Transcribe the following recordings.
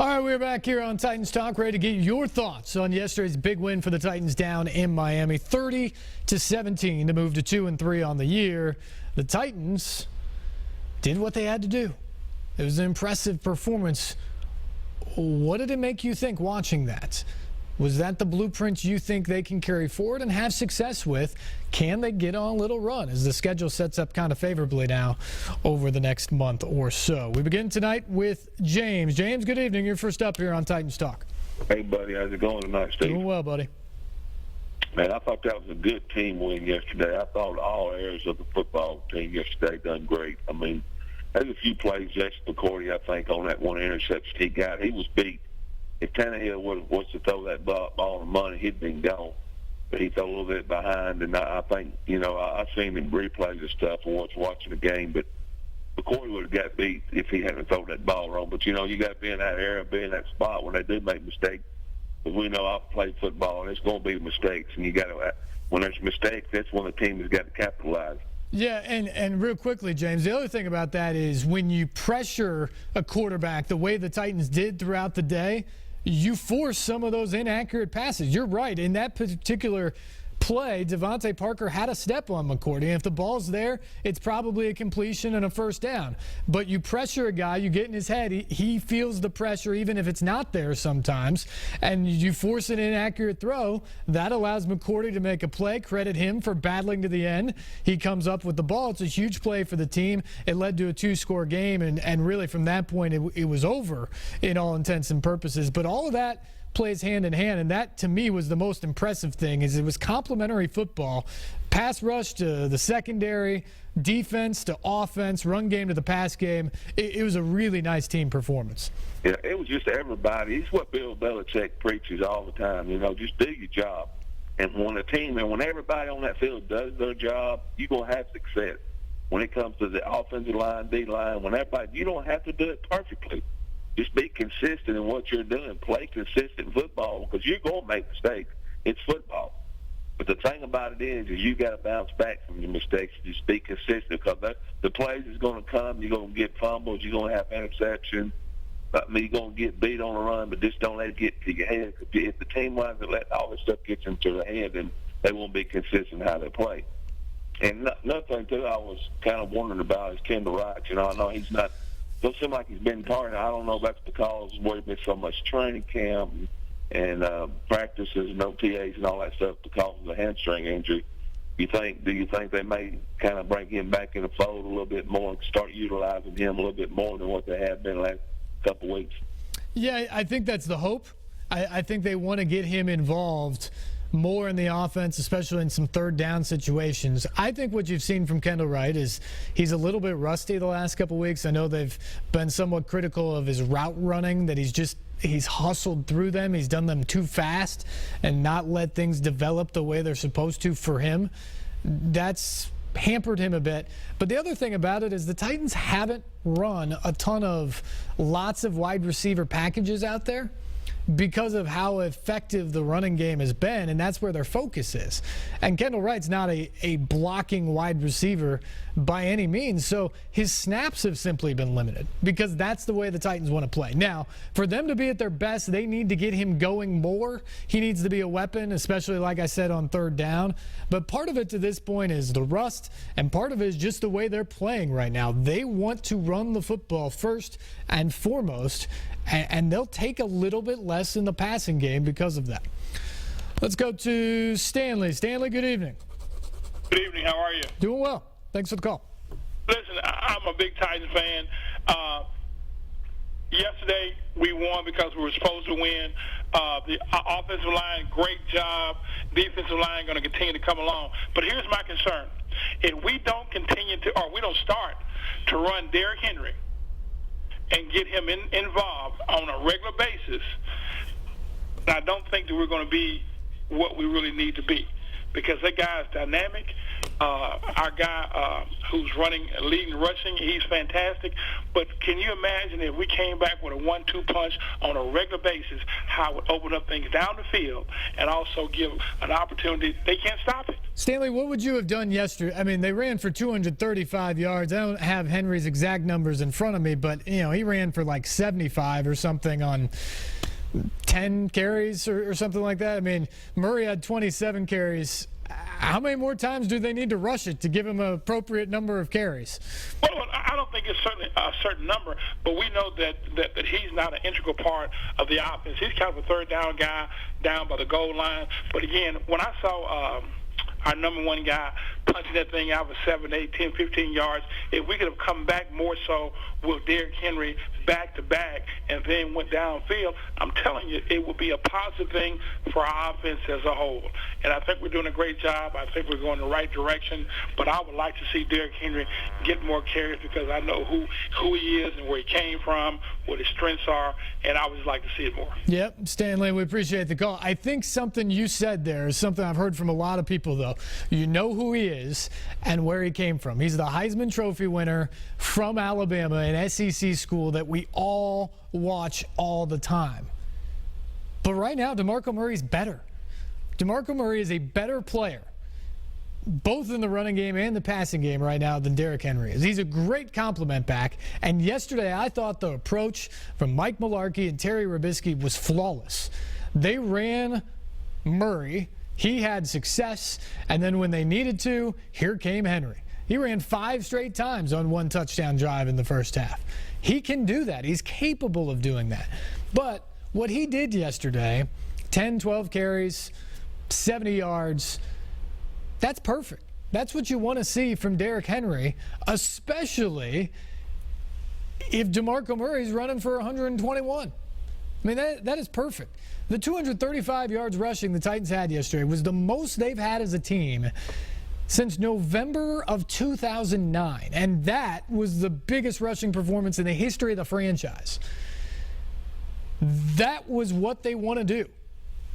All right, we're back here on Titans Talk, ready to get your thoughts on yesterday's big win for the Titans down in Miami, 30-17 to move to 2-3 on the year. The Titans did what they had to do. It was an impressive performance. What did it make you think watching that? Was that the blueprint you think they can carry forward and have success with? Can they get on a little run as the schedule sets up kind of favorably now over the next month or so? We begin tonight with James. James, good evening. You're first up here on Titans Talk. Hey, buddy. How's it going tonight, Steve? Doing well, buddy. Man, I thought that was a good team win yesterday. I thought all areas of the football team yesterday done great. I mean, there's a few plays Jason McCourty, I think, on that one interception he got. He was beat. If Tannehill was to throw that ball on money, he'd been gone. But he threw a little bit behind, and I think, I've seen him replays and stuff and watching the game, but McCourty would have got beat if he hadn't thrown that ball wrong. But, you got to be in that area, be in that spot when they do make mistakes. Because we know I've played football, and it's going to be mistakes. And you got to, when there's mistakes, that's when the team has got to capitalize. Yeah, and real quickly, James, the other thing about that is when you pressure a quarterback the way the Titans did throughout the day, you force some of those inaccurate passes. You're right. In that particular play, Devontae Parker had a step on McCourty. And if the ball's there, it's probably a completion and a first down. But you pressure a guy, you get in his head, he feels the pressure even if it's not there sometimes, and you force an inaccurate throw, that allows McCourty to make a play. Credit him for battling to the end. He comes up with the ball. It's a huge play for the team. It led to a 2-score game, and really from that point it was over in all intents and purposes. But all of that plays hand in hand, and that to me was the most impressive thing. Is it was complementary football, pass rush to the secondary, defense to offense, run game to the pass game. It was a really nice team performance. Yeah, it was just everybody. It's what Bill Belichick preaches all the time. Just do your job, and when a team and when everybody on that field does their job, you're gonna have success. When it comes to the offensive line, D line, when everybody, you don't have to do it perfectly. Just be consistent in what you're doing. Play consistent football because you're going to make mistakes. It's football. But the thing about it is you got to bounce back from your mistakes. Just be consistent because the plays is going to come. You're going to get fumbles. You're going to have interceptions. You're going to get beat on the run, but just don't let it get to your head. If the team wants to let all this stuff get into their head, then they won't be consistent how they play. And another thing, too, I was kind of wondering about is Kendall Wright. I know he's not – doesn't seem like he's been targeted. I don't know if that's because where he's been so much training camp and practices and OTAs and all that stuff because of the hamstring injury. Do you think they may kind of bring him back in the fold a little bit more and start utilizing him a little bit more than what they have been the last couple of weeks? Yeah, I think that's the hope. I think they want to get him involved more in the offense, especially in some third down situations. I think what you've seen from Kendall Wright is he's a little bit rusty the last couple of weeks. I know they've been somewhat critical of his route running, that he's hustled through them. He's done them too fast and not let things develop the way they're supposed to for him. That's hampered him a bit. But the other thing about it is the Titans haven't run a ton of lots of wide receiver packages out there, because of how effective the running game has been, and that's where their focus is. And Kendall Wright's not a blocking wide receiver by any means, so his snaps have simply been limited because that's the way the Titans want to play. Now, for them to be at their best, they need to get him going more. He needs to be a weapon, especially, like I said, on third down. But part of it to this point is the rust, and part of it is just the way they're playing right now. They want to run the football first and foremost, and they'll take a little bit less in the passing game because of that. Let's go to Stanley. Stanley, good evening. Good evening. How are you? Doing well. Thanks for the call. Listen, I'm a big Titans fan. Yesterday, we won because we were supposed to win. The offensive line, great job. Defensive line going to continue to come along. But here's my concern. If we don't continue to, or we don't start to run Derrick Henry and get him involved on a regular basis, I don't think that we're going to be what we really need to be, because that guy is dynamic. Our guy who's leading rushing, he's fantastic. But can you imagine if we came back with a 1-2 punch on a regular basis, how it would open up things down the field and also give an opportunity? They can't stop it. Stanley, what would you have done yesterday? I mean, they ran for 235 yards. I don't have Henry's exact numbers in front of me, but, he ran for like 75 or something on 10 carries or something like that. I mean, Murray had 27 carries. How many more times do they need to rush it to give him an appropriate number of carries? Well, I don't think it's certainly a certain number, but we know that he's not an integral part of the offense. He's kind of a third down guy down by the goal line. But again, when I saw our number one guy punching that thing out for 7, 8, 10, 15 yards, if we could have come back more so with Derrick Henry back to back and then went downfield, I'm telling you, it would be a positive thing for our offense as a whole. And I think we're doing a great job. I think we're going the right direction. But I would like to see Derrick Henry get more carries because I know who he is and where he came from, what his strengths are, and I would just like to see it more. Yep, Stanley, we appreciate the call. I think something you said there is something I've heard from a lot of people, though. You know who he is and where he came from. He's the Heisman Trophy winner from Alabama, an SEC school that we all watch all the time. But right now, DeMarco Murray's better. DeMarco Murray is a better player, both in the running game and the passing game right now, than Derrick Henry is. He's a great compliment back. And yesterday, I thought the approach from Mike Mularkey and Terry Robisky was flawless. They ran Murray. He had success, and then when they needed to, here came Henry. He ran 5 straight times on 1 touchdown drive in the first half. He can do that. He's capable of doing that. But what he did yesterday, 10, 12 carries, 70 yards, that's perfect. That's what you want to see from Derrick Henry, especially if DeMarco Murray's running for 121. I mean, that is perfect. The 235 yards rushing the Titans had yesterday was the most they've had as a team since November of 2009. And that was the biggest rushing performance in the history of the franchise. That was what they want to do.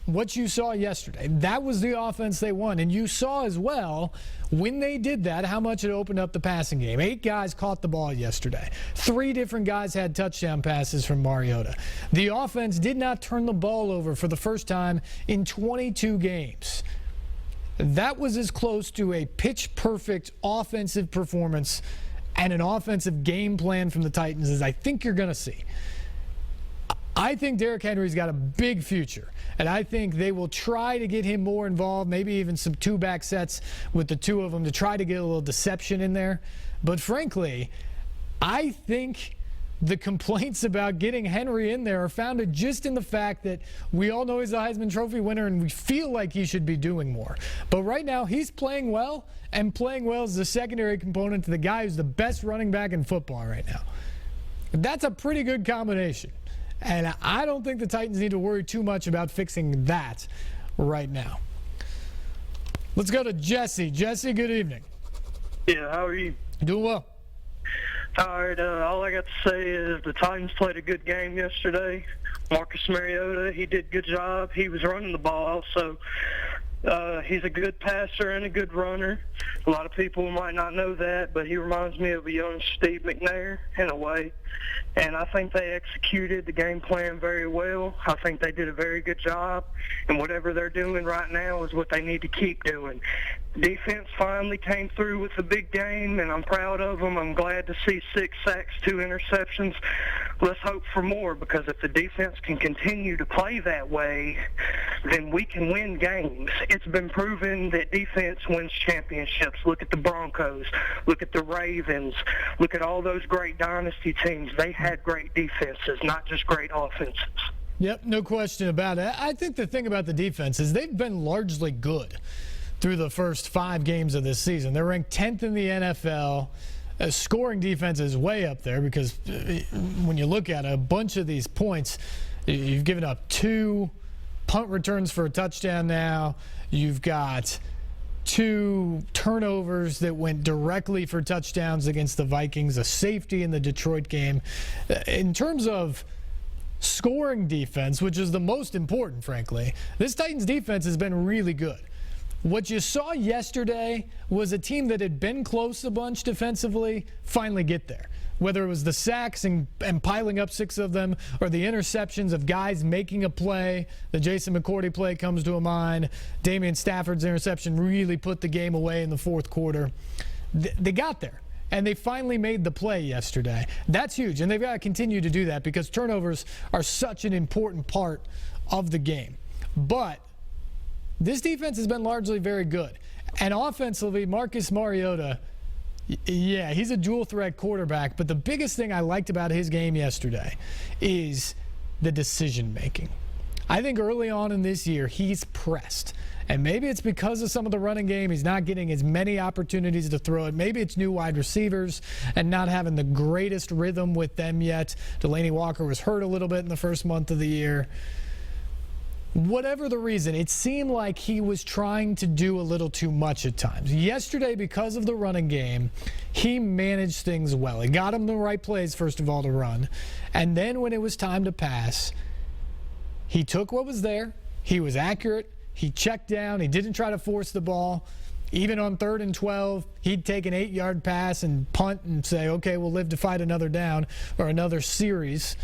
What you saw yesterday, that was the offense they won. And you saw as well, when they did that, how much it opened up the passing game. 8 guys caught the ball yesterday. 3 different guys had touchdown passes from Mariota. The offense did not turn the ball over for the first time in 22 games. That was as close to a pitch-perfect offensive performance and an offensive game plan from the Titans as I think you're going to see. I think Derrick Henry's got a big future, and I think they will try to get him more involved, maybe even some 2-back sets with the 2 of them to try to get a little deception in there. But frankly, I think the complaints about getting Henry in there are founded just in the fact that we all know he's a Heisman Trophy winner and we feel like he should be doing more. But right now, he's playing well, and playing well is the secondary component to the guy who's the best running back in football right now. That's a pretty good combination. And I don't think the Titans need to worry too much about fixing that right now. Let's go to Jesse. Jesse, good evening. Yeah, how are you? Doing well. All right, all I got to say is the Titans played a good game yesterday. Marcus Mariota, he did a good job. He was running the ball also. He's a good passer and a good runner. A lot of people might not know that, but he reminds me of a young Steve McNair in a way. And I think they executed the game plan very well. I think they did a very good job. And whatever they're doing right now is what they need to keep doing. Defense finally came through with the big game, and I'm proud of them. I'm glad to see 6 sacks, 2 interceptions. Let's hope for more, because if the defense can continue to play that way, then we can win games. It's been proven that defense wins championships. Look at the Broncos. Look at the Ravens. Look at all those great dynasty teams. They had great defenses, not just great offenses. Yep, no question about it. I think the thing about the defense is they've been largely good through the first 5 games of this season. They're ranked 10th in the NFL. Scoring defense is way up there because when you look at a bunch of these points, you've given up 2 punt returns for a touchdown now. You've got 2 turnovers that went directly for touchdowns against the Vikings, a safety in the Detroit game. In terms of scoring defense, which is the most important, frankly, this Titans defense has been really good. What you saw yesterday was a team that had been close a bunch defensively finally get there. Whether it was the sacks and piling up 6 of them, or the interceptions of guys making a play. The Jason McCourty play comes to mind. Damian Stafford's interception really put the game away in the fourth quarter. They got there, and they finally made the play yesterday. That's huge, and they've got to continue to do that because turnovers are such an important part of the game. But this defense has been largely very good. And offensively, Marcus Mariota, yeah, he's a dual-threat quarterback, but the biggest thing I liked about his game yesterday is the decision-making. I think early on in this year, he's pressed. And maybe it's because of some of the running game. He's not getting as many opportunities to throw it. Maybe it's new wide receivers and not having the greatest rhythm with them yet. Delaney Walker was hurt a little bit in the first month of the year. Whatever the reason, it seemed like he was trying to do a little too much at times. Yesterday, because of the running game, he managed things well. He got him the right plays, first of all, to run. And then when it was time to pass, he took what was there. He was accurate. He checked down. He didn't try to force the ball. Even on 3rd and 12, he'd take an 8-yard pass and punt and say, okay, we'll live to fight another down or another series,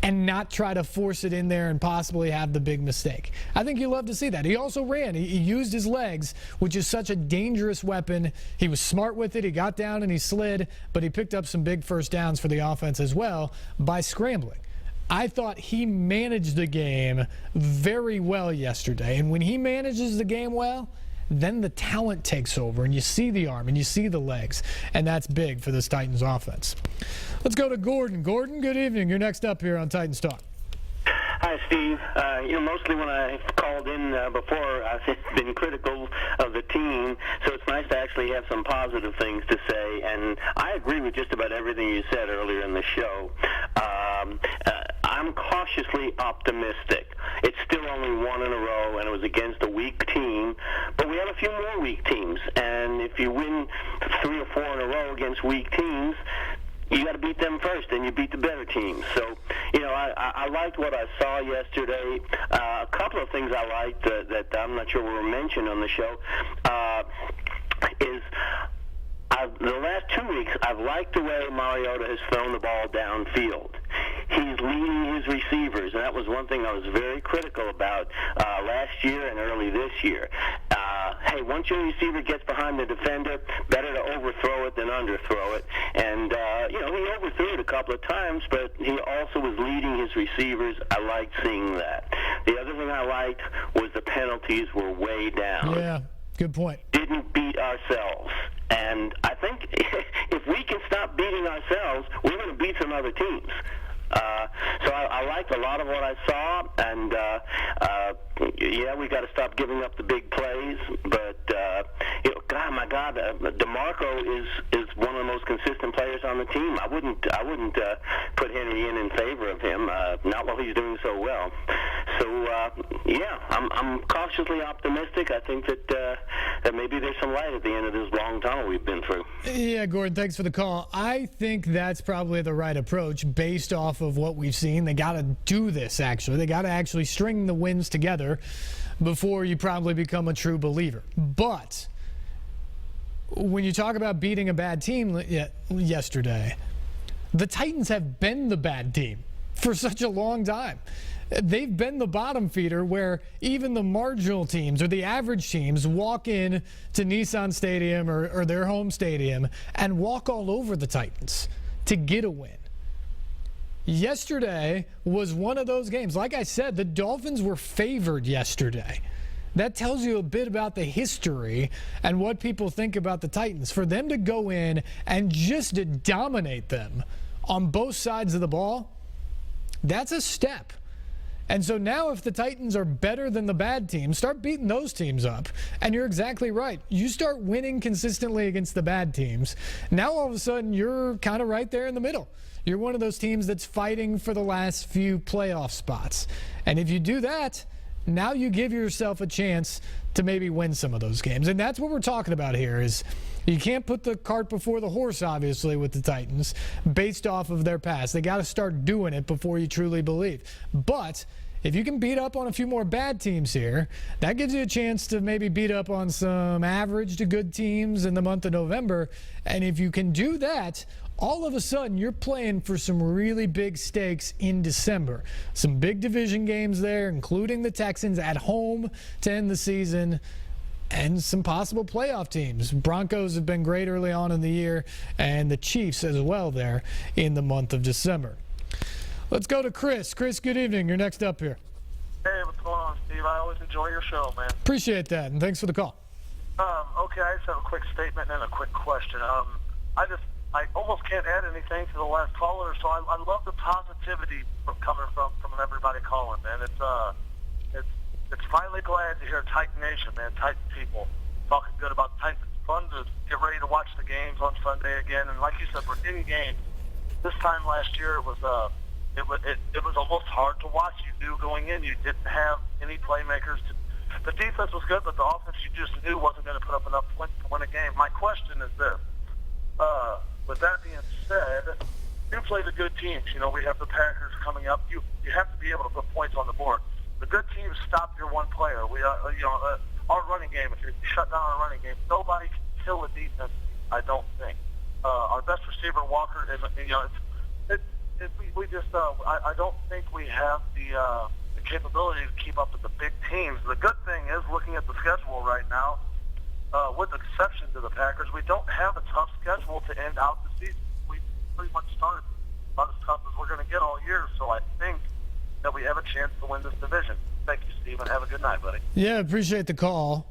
and not try to force it in there and possibly have the big mistake. I think you love to see that. He also ran. He used his legs, which is such a dangerous weapon. He was smart with it. He got down and he slid, but he picked up some big first downs for the offense as well by scrambling. I thought he managed the game very well yesterday. And when he manages the game well, then the talent takes over, and you see the arm, and you see the legs, and that's big for this Titans offense. Let's go to Gordon. Gordon, good evening. You're next up here on Titans Talk. Hi, Steve. Mostly when I called in before, I've been critical of the team, so it's nice to actually have some positive things to say, and I agree with just about everything you said earlier in the show. I'm cautiously optimistic. It's still only 1 in a row, and it was against a weak team, but we have a few more weak teams, and if you win 3 or 4 in a row against weak teams, you got to beat them first, and you beat the better teams. So, I liked what I saw yesterday. A couple of things I liked that I'm not sure were mentioned on the show is the last 2 weeks, I've liked the way Mariota has thrown the ball downfield. He's leading his receivers, and that was one thing I was very critical about last year and early this year. Hey, once your receiver gets behind the defender, better to overthrow it than underthrow it. And, he overthrew it a couple of times, but he also was leading his receivers. I liked seeing that. The other thing I liked was the penalties were way down. Yeah, good point. Didn't beat ourselves. And I think if we can stop beating ourselves, we're going to beat some other teams. So I liked a lot of what I saw, and we got to stop giving up the big plays. But God, DeMarco is one of the most consistent players on the team. I wouldn't put Henry in favor of him. Not while he's doing so well. So I'm cautiously optimistic. I think that maybe there's some light at the end of this long tunnel we've been through. Yeah, Gordon, thanks for the call. I think that's probably the right approach based off of what we've seen. They got to do this, actually. They got to actually string the wins together before you probably become a true believer. But when you talk about beating a bad team yesterday, the Titans have been the bad team for such a long time. They've been the bottom feeder where even the marginal teams or the average teams walk in to Nissan Stadium or their home stadium and walk all over the Titans to get a win. Yesterday was one of those games. Like I said, the Dolphins were favored yesterday. That tells you a bit about the history and what people think about the Titans. For them to go in and just to dominate them on both sides of the ball, that's a step. And so now if the Titans are better than the bad teams, start beating those teams up. And you're exactly right. You start winning consistently against the bad teams. Now all of a sudden you're kind of right there in the middle. You're one of those teams that's fighting for the last few playoff spots. And if you do that, now you give yourself a chance to maybe win some of those games. And that's what we're talking about here is you can't put the cart before the horse, obviously, with the Titans based off of their past. They got to start doing it before you truly believe. But if you can beat up on a few more bad teams here, that gives you a chance to maybe beat up on some average to good teams in the month of November. And if you can do that, all of a sudden you're playing for some really big stakes in December. Some big division games there, including the Texans at home to end the season, and some possible playoff teams. Broncos have been great early on in the year, and the Chiefs as well there in the month of December. Let's go to Chris. Chris, good evening. You're next up here. Hey, what's going on, Steve? I always enjoy your show, man. Appreciate that, and thanks for the call. Okay, I just have a quick statement and a quick question. I almost can't add anything to the last caller, so I love the positivity coming from everybody calling, man. It's finally glad to hear Titan Nation, man, Titan people talking good about Titans. It's fun to get ready to watch the games on Sunday again, and like you said, we're in games. This time last year, it was almost hard to watch. You knew going in you didn't have any playmakers. The defense was good, but the offense you just knew wasn't going to put up enough points to win a game. My question is this. With that being said, you play the good teams. You know, we have the Packers coming up. You have to be able to put points on the board. The good teams stop your one player. Our running game, if you shut down our running game, nobody can kill a defense, I don't think. Our best receiver, Walker, I don't think we have the capability to keep up with the big teams. The good thing is, looking at the schedule right now, with exception to the Packers, we don't have a tough schedule to end out the season. We pretty much started about as tough as we're going to get all year, so I think that we have a chance to win this division. Thank you, Stephen. Have a good night, buddy. Yeah, appreciate the call.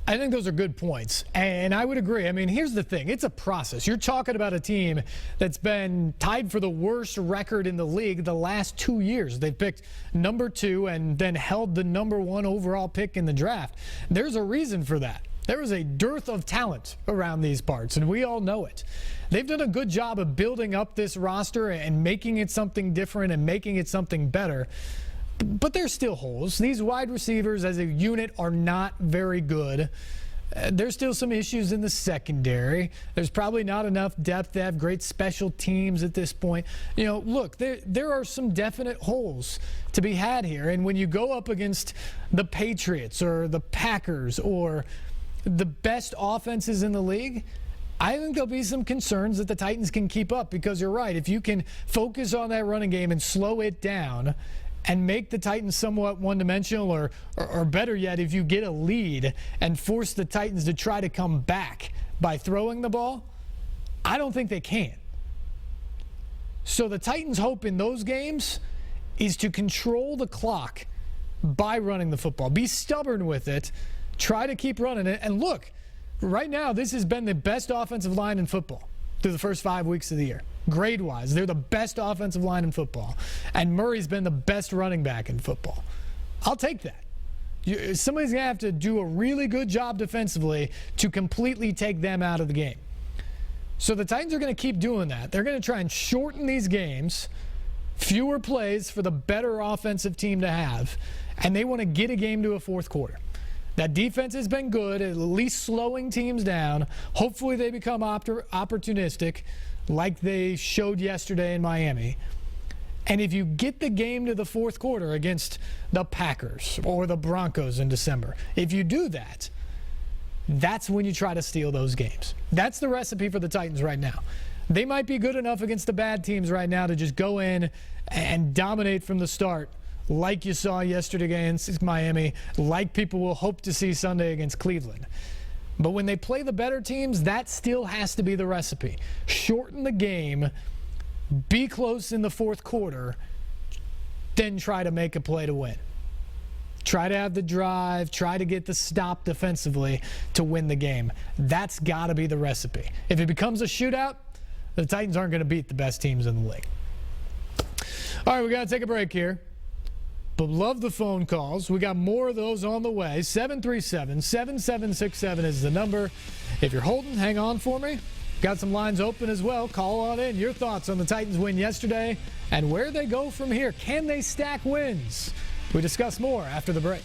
I think those are good points, and I would agree. I mean, here's the thing. It's a process. You're talking about a team that's been tied for the worst record in the league the last 2 years. They've picked number 2 and then held the number 1 overall pick in the draft. There's a reason for that. There is a dearth of talent around these parts, and we all know it. They've done a good job of building up this roster and making it something different and making it something better. But there's still holes. These wide receivers as a unit are not very good. There's still some issues in the secondary. There's probably not enough depth to have great special teams at this point. You know, look, there are some definite holes to be had here. And when you go up against the Patriots or the Packers or the best offenses in the league, I think there'll be some concerns that the Titans can keep up, because you're right. If you can focus on that running game and slow it down and make the Titans somewhat one-dimensional, or better yet, if you get a lead and force the Titans to try to come back by throwing the ball, I don't think they can. So the Titans' hope in those games is to control the clock by running the football. Be stubborn with it. Try to keep running it. And look, right now, this has been the best offensive line in football through the first 5 weeks of the year. Grade-wise, they're the best offensive line in football. And Murray's been the best running back in football. I'll take that. Somebody's going to have to do a really good job defensively to completely take them out of the game. So the Titans are going to keep doing that. They're going to try and shorten these games, fewer plays for the better offensive team to have, and they want to get a game to a fourth quarter. That defense has been good, at least slowing teams down. Hopefully they become opportunistic like they showed yesterday in Miami. And if you get the game to the fourth quarter against the Packers or the Broncos in December, if you do that, that's when you try to steal those games. That's the recipe for the Titans right now. They might be good enough against the bad teams right now to just go in and dominate from the start, like you saw yesterday against Miami, like people will hope to see Sunday against Cleveland. But when they play the better teams, that still has to be the recipe. Shorten the game, be close in the fourth quarter, then try to make a play to win. Try to have the drive, try to get the stop defensively to win the game. That's got to be the recipe. If it becomes a shootout, the Titans aren't going to beat the best teams in the league. All right, we got to take a break here. But love the phone calls. We got more of those on the way. 737-7767 is the number. If you're holding, hang on for me. Got some lines open as well. Call on in. Your thoughts on the Titans win yesterday and where they go from here. Can they stack wins? We discuss more after the break.